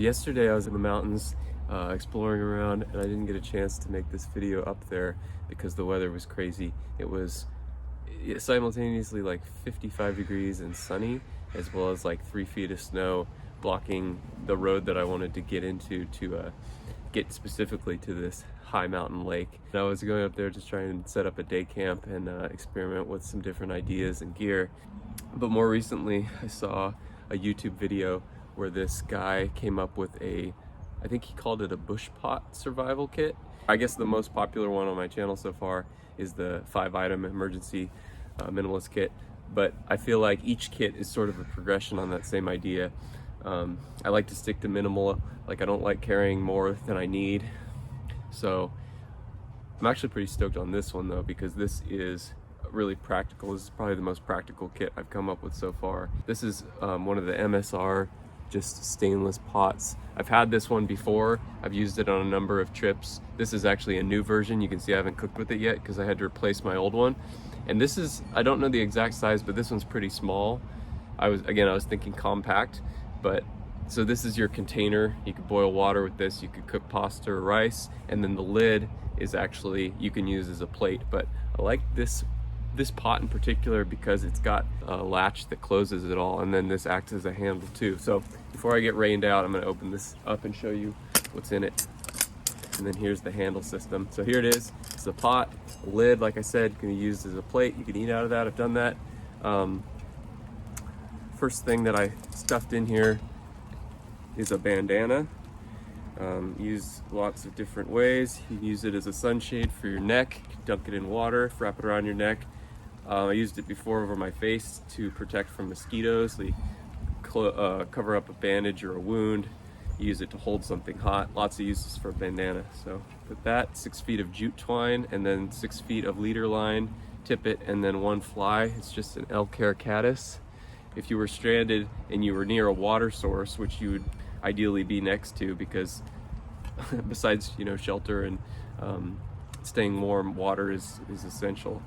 Yesterday I was in the mountains exploring around, and I didn't get a chance to make this video up there because the weather was crazy. It was simultaneously like 55 degrees and sunny, as well as like 3 feet of snow blocking the road that I wanted to get into to get specifically to this high mountain lake. And I was going up there to try and set up a day camp and experiment with some different ideas and gear. But more recently I saw a YouTube video where this guy came up with I think he called it a bush pot survival kit. I guess the most popular one on my channel so far is the 5-item emergency minimalist kit, but I feel like each kit is sort of a progression on that same idea. I like to stick to minimal. Like, I don't like carrying more than I need, so I'm actually pretty stoked on this one though, because this is really practical. This is probably the most practical kit I've come up with so far. This is one of the MSR just stainless pots. I've had this one before. I've used it on a number of trips. This is actually a new version. You can see I haven't cooked with it yet because I had to replace my old one. And this is, I don't know the exact size, but this one's pretty small. I was thinking compact, but so this is your container. You could boil water with this, you could cook pasta or rice, and then the lid is actually, you can use as a plate. But I like this pot in particular because it's got a latch that closes it all, and then this acts as a handle too. So before I get rained out, I'm going to open this up and show you what's in it. And then here's the handle system. So here it is. It's a pot, a lid, like I said, can be used as a plate. You can eat out of that. I've done that. First thing that I stuffed in here is a bandana. Used lots of different ways. You can use it as a sunshade for your neck. You can dunk it in water, wrap it around your neck. I used it before over my face to protect from mosquitoes. So you cover up a bandage or a wound. You use it to hold something hot. Lots of uses for a bandana. So put that, 6 feet of jute twine, and then 6 feet of leader line, tip it, and then one fly. It's just an elk hair caddis. If you were stranded and you were near a water source, which you would ideally be next to, because besides, you know, shelter and staying warm, water is essential.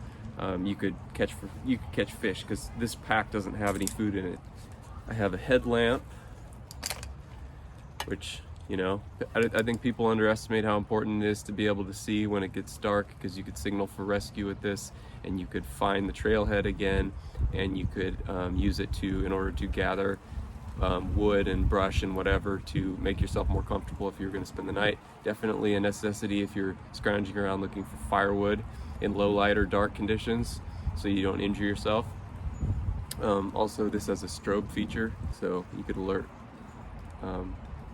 You could catch fish because this pack doesn't have any food in it. I have a headlamp, which, you know, I think people underestimate how important it is to be able to see when it gets dark, because you could signal for rescue with this, and you could find the trailhead again, and you could use it in order to gather wood and brush and whatever to make yourself more comfortable if you're going to spend the night. Definitely a necessity if you're scrounging around looking for firewood in low light or dark conditions, so you don't injure yourself. Also, this has a strobe feature, so you could alert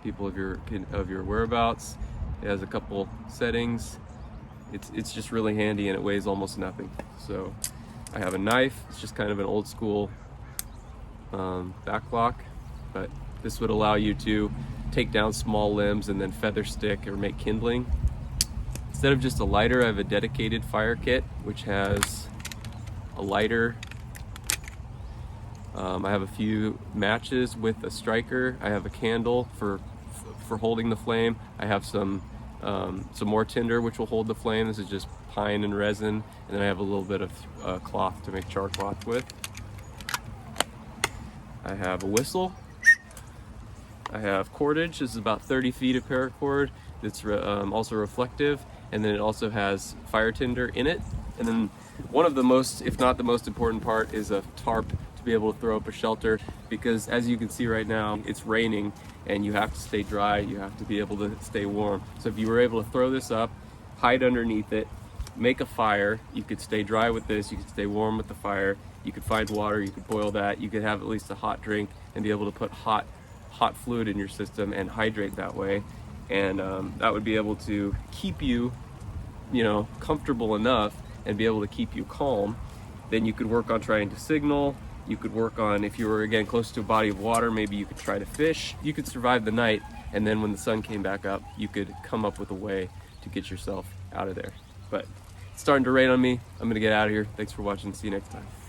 people of your whereabouts. It has a couple settings. It's just really handy, and it weighs almost nothing. So I have a knife. It's just kind of an old school back block, but this would allow you to take down small limbs and then feather stick or make kindling. Instead of just a lighter, I have a dedicated fire kit, which has a lighter. I have a few matches with a striker. I have a candle for holding the flame. I have some more tinder, which will hold the flame. This is just pine and resin, and then I have a little bit of cloth to make char cloth with. I have a whistle. I have cordage. This is about 30 feet of paracord. It's also reflective, and then it also has fire tinder in it. And then one of the most, if not the most important part, is a tarp to be able to throw up a shelter, because as you can see right now, it's raining and you have to stay dry. You have to be able to stay warm. So if you were able to throw this up, hide underneath it, make a fire, you could stay dry with this, you could stay warm with the fire, you could find water, you could boil that, you could have at least a hot drink and be able to put hot fluid in your system and hydrate that way. And that would be able to keep you, you know, comfortable enough and be able to keep you calm. Then you could work on trying to signal. You could work on, if you were again close to a body of water, maybe you could try to fish. You could survive the night, and then when the sun came back up, you could come up with a way to get yourself out of there. But it's starting to rain on me. I'm gonna get out of here. Thanks for watching. See you next time.